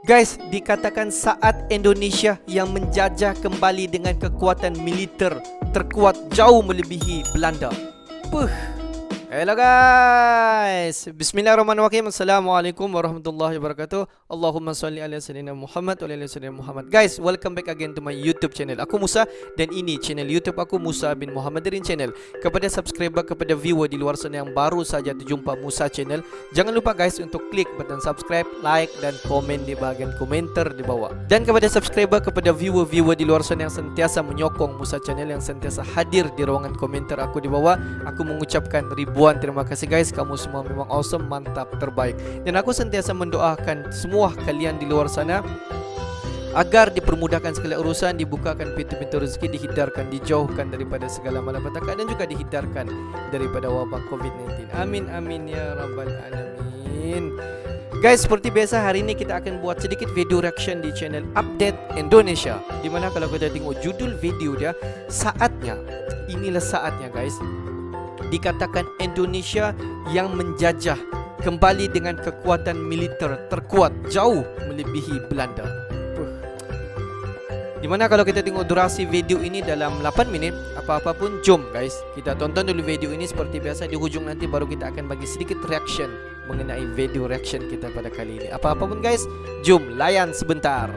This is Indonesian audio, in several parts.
Guys, dikatakan saat Indonesia yang menjajah kembali dengan kekuatan militer terkuat jauh melebihi Belanda. Hello guys, bismillahirrahmanirrahim. Assalamualaikum warahmatullahi wabarakatuh. Allahumma salli ala sayyidina Muhammad wa ala sayyidina Muhammad. Guys, welcome back again to my YouTube channel. Aku Musa dan ini channel YouTube aku, Musa bin Muhammadirin Channel. Kepada subscriber, kepada viewer di luar sana yang baru saja terjumpa Musa Channel, jangan lupa guys untuk klik button subscribe, like dan komen di bahagian komentar di bawah. Dan kepada subscriber, kepada viewer di luar sana yang sentiasa menyokong Musa Channel, yang sentiasa hadir di ruangan komentar aku di bawah, aku mengucapkan ribuan terima kasih guys. Kamu semua memang awesome, mantap, terbaik. Dan aku sentiasa mendoakan semua kalian di luar sana agar dipermudahkan segala urusan, dibukakan pintu-pintu rezeki, dihindarkan, dijauhkan daripada segala malapetaka, dan juga dihindarkan daripada wabak COVID-19. Amin amin ya rabbal alamin. Guys, seperti biasa hari ini kita akan buat sedikit video reaction di channel Update Indonesia. Dimana kalau kita tengok judul video dia, saatnya, inilah saatnya guys, dikatakan Indonesia yang menjajah kembali dengan kekuatan militer terkuat jauh melebihi Belanda. Dimana kalau kita tengok durasi video ini dalam 8 minit, apa-apa pun jom guys, kita tonton dulu video ini. Seperti biasa di hujung nanti baru kita akan bagi sedikit reaction mengenai video reaction kita pada kali ini. Apa-apa pun guys, jom layan sebentar.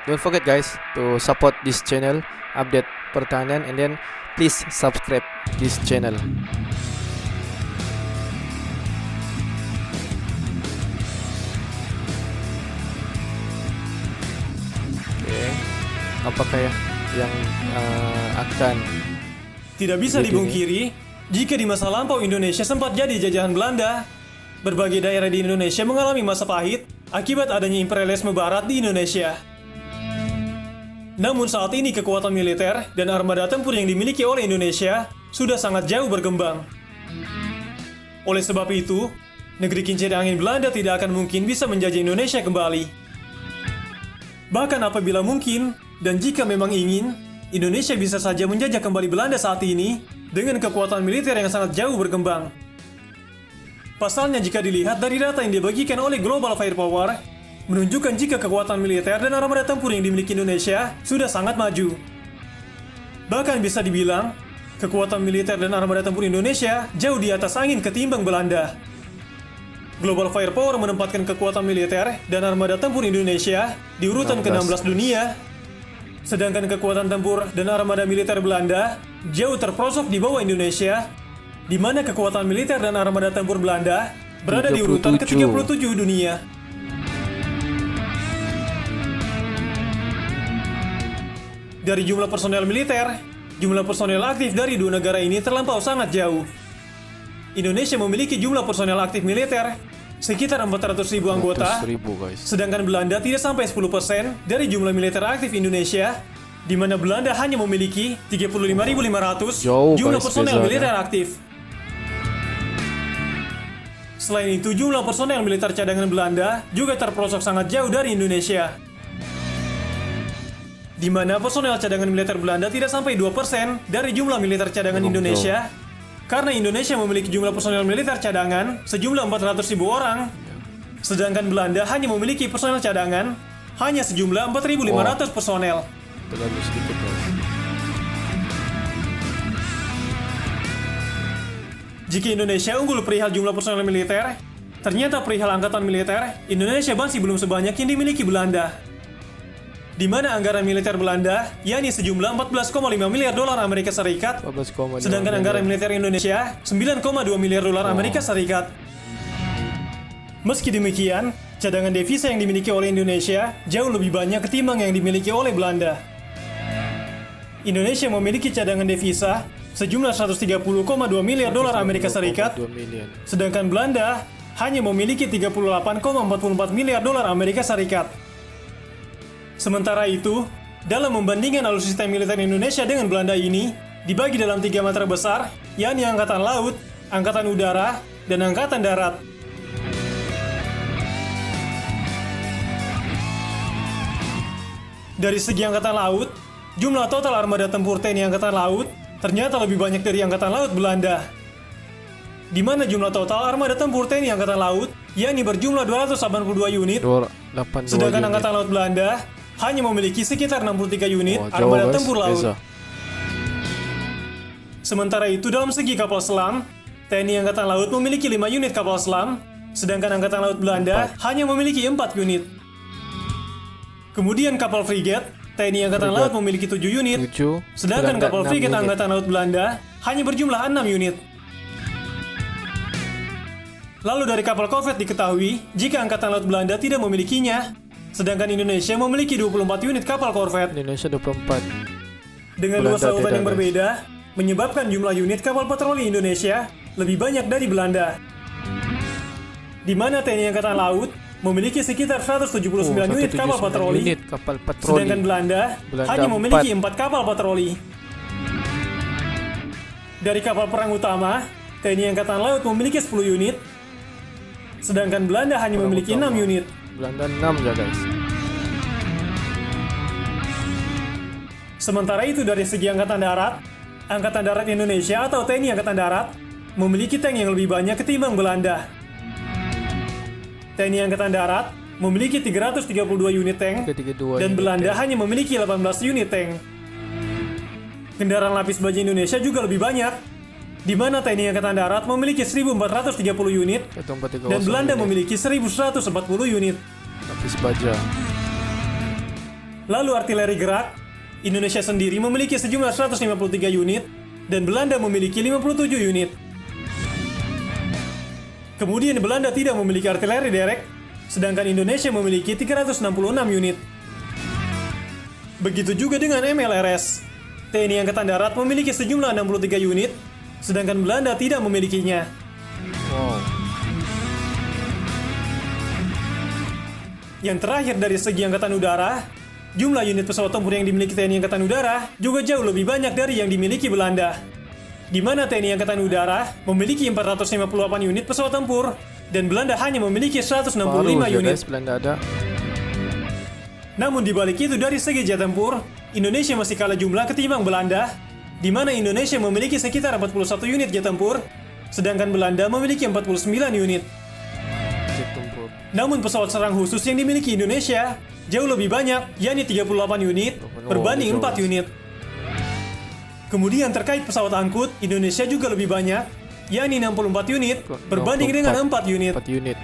Don't forget guys to support this channel, Update Pertahanan, and then please subscribe this channel. Okay. Apakah yang akan tidak bisa dipungkiri jika di masa lampau Indonesia sempat jadi jajahan Belanda. Berbagai daerah di Indonesia mengalami masa pahit akibat adanya imperialisme barat di Indonesia. Namun saat ini kekuatan militer dan armada tempur yang dimiliki oleh Indonesia sudah sangat jauh berkembang. Oleh sebab itu, negeri kincir angin Belanda tidak akan mungkin bisa menjajah Indonesia kembali. Bahkan apabila mungkin, dan jika memang ingin, Indonesia bisa saja menjajah kembali Belanda saat ini dengan kekuatan militer yang sangat jauh berkembang. Pasalnya jika dilihat dari data yang dibagikan oleh Global Firepower, menunjukkan jika kekuatan militer dan armada tempur yang dimiliki Indonesia sudah sangat maju. Bahkan bisa dibilang, kekuatan militer dan armada tempur Indonesia jauh di atas angin ketimbang Belanda. Global Firepower menempatkan kekuatan militer dan armada tempur Indonesia di urutan ke-16 dunia, sedangkan kekuatan tempur dan armada militer Belanda jauh terprosok di bawah Indonesia, di mana kekuatan militer dan armada tempur Belanda berada di urutan ke-37 dunia. Dari jumlah personel militer, jumlah personel aktif dari dua negara ini terlampau sangat jauh. Indonesia memiliki jumlah personel aktif militer sekitar 400.000 anggota, sedangkan Belanda tidak sampai 10% dari jumlah militer aktif Indonesia, di mana Belanda hanya memiliki 35.500 jumlah personel militer aktif. Selain itu, jumlah personel militer cadangan Belanda juga terprosok sangat jauh dari Indonesia, di mana personel cadangan militer Belanda tidak sampai 2% dari jumlah militer cadangan Indonesia, karena Indonesia memiliki jumlah personel militer cadangan sejumlah 400.000 orang, sedangkan Belanda hanya memiliki personel cadangan hanya sejumlah 4.500 personel. Terlalu sedikit guys. Jika Indonesia unggul perihal jumlah personel militer, ternyata perihal angkatan militer, Indonesia masih belum sebanyak yang dimiliki Belanda. Di mana anggaran militer Belanda yakni sejumlah 14,5 miliar dolar Amerika Serikat, sedangkan anggaran militer Indonesia 9,2 miliar dolar Amerika Serikat. Meski demikian, cadangan devisa yang dimiliki oleh Indonesia jauh lebih banyak ketimbang yang dimiliki oleh Belanda. Indonesia memiliki cadangan devisa sejumlah 130,2 miliar dolar Amerika Serikat, sedangkan Belanda hanya memiliki 38,44 miliar dolar Amerika Serikat. Sementara itu, dalam membandingkan alutsista militer Indonesia dengan Belanda ini dibagi dalam 3 matra besar, yakni Angkatan Laut, Angkatan Udara, dan Angkatan Darat. Dari segi Angkatan Laut, jumlah total armada tempur TNI Angkatan Laut ternyata lebih banyak dari Angkatan Laut Belanda. Di mana jumlah total armada tempur TNI Angkatan Laut yakni berjumlah 282 unit, 82 sedangkan unit. Angkatan Laut Belanda hanya memiliki sekitar 63 unit Wah, jauh, armada guys. tempur laut. Beza. Sementara itu dalam segi kapal selam, TNI Angkatan Laut memiliki 5 unit kapal selam, sedangkan Angkatan Laut Belanda hanya memiliki 4 unit. Kemudian kapal frigat, TNI Angkatan Laut memiliki 7 unit, 7, sedangkan Belanda kapal 6 frigat unit. Angkatan Laut Belanda hanya berjumlah 6 unit. Lalu dari kapal korvet diketahui jika Angkatan Laut Belanda tidak memilikinya, sedangkan Indonesia memiliki 24 unit kapal korvet. Indonesia 24. Dengan Belanda luas lautan tidak, yang guys. berbeda, menyebabkan jumlah unit kapal patroli Indonesia lebih banyak dari Belanda. Di mana TNI Angkatan Laut memiliki sekitar 179 unit kapal 179 patroli, unit kapal patroli. sedangkan Belanda hanya 4. memiliki 4 kapal patroli. Dari kapal perang utama, TNI Angkatan Laut memiliki 10 unit, sedangkan Belanda hanya Perang memiliki utama. 6 unit. Belanda 6 ya guys. Sementara itu dari segi Angkatan Darat Indonesia atau TNI Angkatan Darat memiliki tank yang lebih banyak ketimbang Belanda. TNI Angkatan Darat memiliki 332 unit tank 332 dan unit Belanda tank. hanya memiliki 18 unit tank. Kendaraan lapis baja Indonesia juga lebih banyak, di mana TNI Angkatan Darat memiliki 1.430 unit 1430 dan Belanda unit. memiliki 1.140 unit. Lapis baja. Lalu artileri gerak, Indonesia sendiri memiliki sejumlah 153 unit dan Belanda memiliki 57 unit. Kemudian Belanda tidak memiliki artileri derek, sedangkan Indonesia memiliki 366 unit. Begitu juga dengan MLRS. TNI Angkatan Darat memiliki sejumlah 63 unit, sedangkan Belanda tidak memilikinya. Wow. Yang terakhir dari segi Angkatan Udara, jumlah unit pesawat tempur yang dimiliki TNI Angkatan Udara juga jauh lebih banyak dari yang dimiliki Belanda. Di mana TNI Angkatan Udara memiliki 458 unit pesawat tempur dan Belanda hanya memiliki 165 Baru aja unit. guys Belanda ada. Namun di balik itu dari segi jet tempur, Indonesia masih kalah jumlah ketimbang Belanda, di mana Indonesia memiliki sekitar 41 unit jet tempur, sedangkan Belanda memiliki 49 unit. Jet tempur. Namun pesawat serang khusus yang dimiliki Indonesia jauh lebih banyak, yakni 38 unit berbanding 4 unit. Kemudian terkait pesawat angkut, Indonesia juga lebih banyak, yakni 64 unit berbanding dengan 4 unit. 4 unit.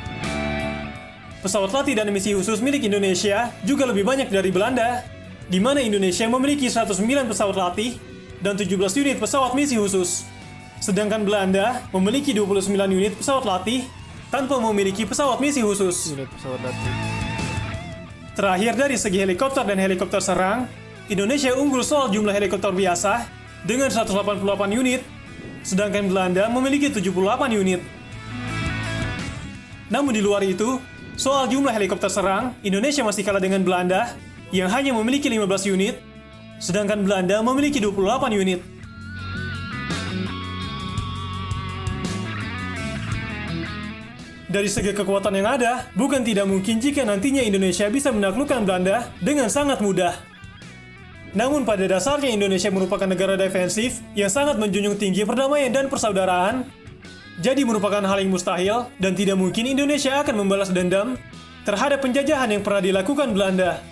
Pesawat latih dan misi khusus milik Indonesia juga lebih banyak dari Belanda, di mana Indonesia memiliki 109 pesawat latih dan 17 unit pesawat misi khusus. Sedangkan Belanda memiliki 29 unit pesawat latih tanpa memiliki pesawat misi khusus. Unit pesawat latih. Terakhir dari segi helikopter dan helikopter serang, Indonesia unggul soal jumlah helikopter biasa dengan 188 unit, sedangkan Belanda memiliki 78 unit. Namun di luar itu, soal jumlah helikopter serang, Indonesia masih kalah dengan Belanda yang hanya memiliki 15 unit, sedangkan Belanda memiliki 28 unit. Dari segi kekuatan yang ada, bukan tidak mungkin jika nantinya Indonesia bisa menaklukkan Belanda dengan sangat mudah. Namun pada dasarnya Indonesia merupakan negara defensif yang sangat menjunjung tinggi perdamaian dan persaudaraan. Jadi merupakan hal yang mustahil dan tidak mungkin Indonesia akan membalas dendam terhadap penjajahan yang pernah dilakukan Belanda.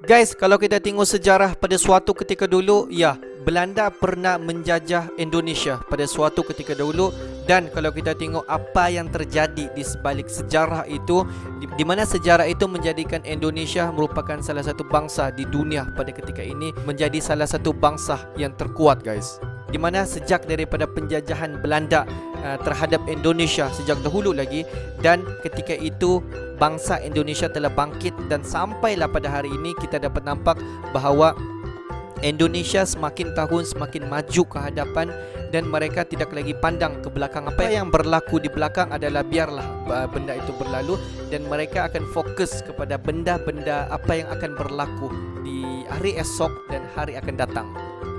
Guys, kalau kita tengok sejarah pada suatu ketika dulu, ya, Belanda pernah menjajah Indonesia pada suatu ketika dahulu. Dan kalau kita tengok apa yang terjadi di sebalik sejarah itu, di mana sejarah itu menjadikan Indonesia merupakan salah satu bangsa di dunia pada ketika ini, menjadi salah satu bangsa yang terkuat guys. Di mana sejak daripada penjajahan Belanda terhadap Indonesia sejak dahulu lagi, dan ketika itu bangsa Indonesia telah bangkit dan sampailah pada hari ini kita dapat nampak bahawa Indonesia semakin tahun semakin maju ke hadapan dan mereka tidak lagi pandang ke belakang. Apa yang berlaku di belakang adalah biarlah benda itu berlalu dan mereka akan fokus kepada benda-benda apa yang akan berlaku di hari esok dan hari akan datang.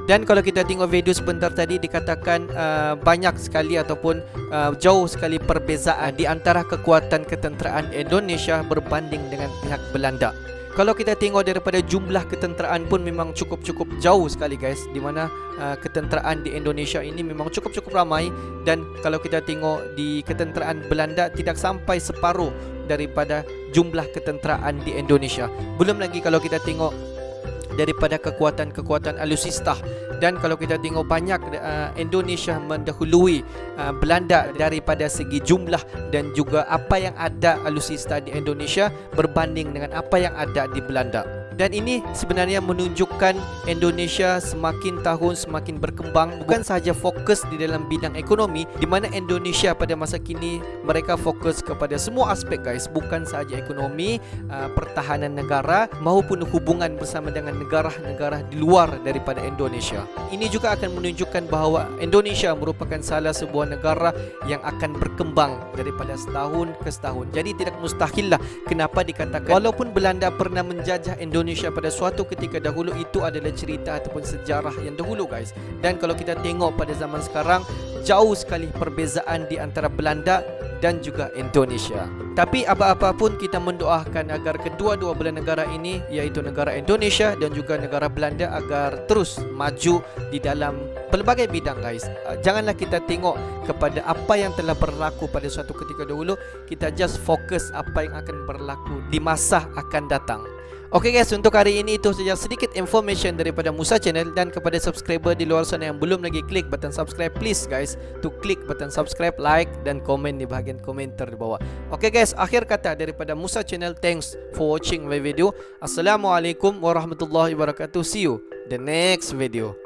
Dan kalau kita tengok video sebentar tadi dikatakan banyak sekali ataupun jauh sekali perbezaan di antara kekuatan ketenteraan Indonesia berbanding dengan pihak Belanda. Kalau kita tengok daripada jumlah ketenteraan pun memang cukup jauh sekali guys, di mana ketenteraan di Indonesia ini memang cukup ramai. Dan kalau kita tengok di ketenteraan Belanda tidak sampai separuh daripada jumlah ketenteraan di Indonesia. Belum lagi kalau kita tengok daripada kekuatan alusista. Dan kalau kita tengok banyak Indonesia mendahului Belanda daripada segi jumlah dan juga apa yang ada alusista di Indonesia berbanding dengan apa yang ada di Belanda. Dan ini sebenarnya menunjukkan Indonesia semakin tahun semakin berkembang, bukan sahaja fokus di dalam bidang ekonomi, di mana Indonesia pada masa kini mereka fokus kepada semua aspek guys, bukan sahaja ekonomi, pertahanan negara maupun hubungan bersama dengan negara-negara di luar daripada Indonesia. Ini juga akan menunjukkan bahawa Indonesia merupakan salah sebuah negara yang akan berkembang daripada setahun ke setahun. Jadi tidak mustahil lah kenapa dikatakan walaupun Belanda pernah menjajah Indonesia pada suatu ketika dahulu, itu adalah cerita ataupun sejarah yang dahulu guys. Dan kalau kita tengok pada zaman sekarang, jauh sekali perbezaan di antara Belanda dan juga Indonesia. Tapi apa-apa pun kita mendoakan agar kedua-dua belah negara ini, iaitu negara Indonesia dan juga negara Belanda, agar terus maju di dalam pelbagai bidang guys. Janganlah kita tengok kepada apa yang telah berlaku pada suatu ketika dahulu, kita just fokus apa yang akan berlaku di masa akan datang. Oke guys, untuk hari ini itu saja sedikit information daripada Musa Channel. Dan kepada subscriber di luar sana yang belum lagi klik button subscribe, please guys to klik button subscribe, like dan komen di bahagian komentar di bawah. Oke guys, akhir kata daripada Musa Channel, thanks for watching my video. Assalamualaikum warahmatullahi wabarakatuh. See you the next video.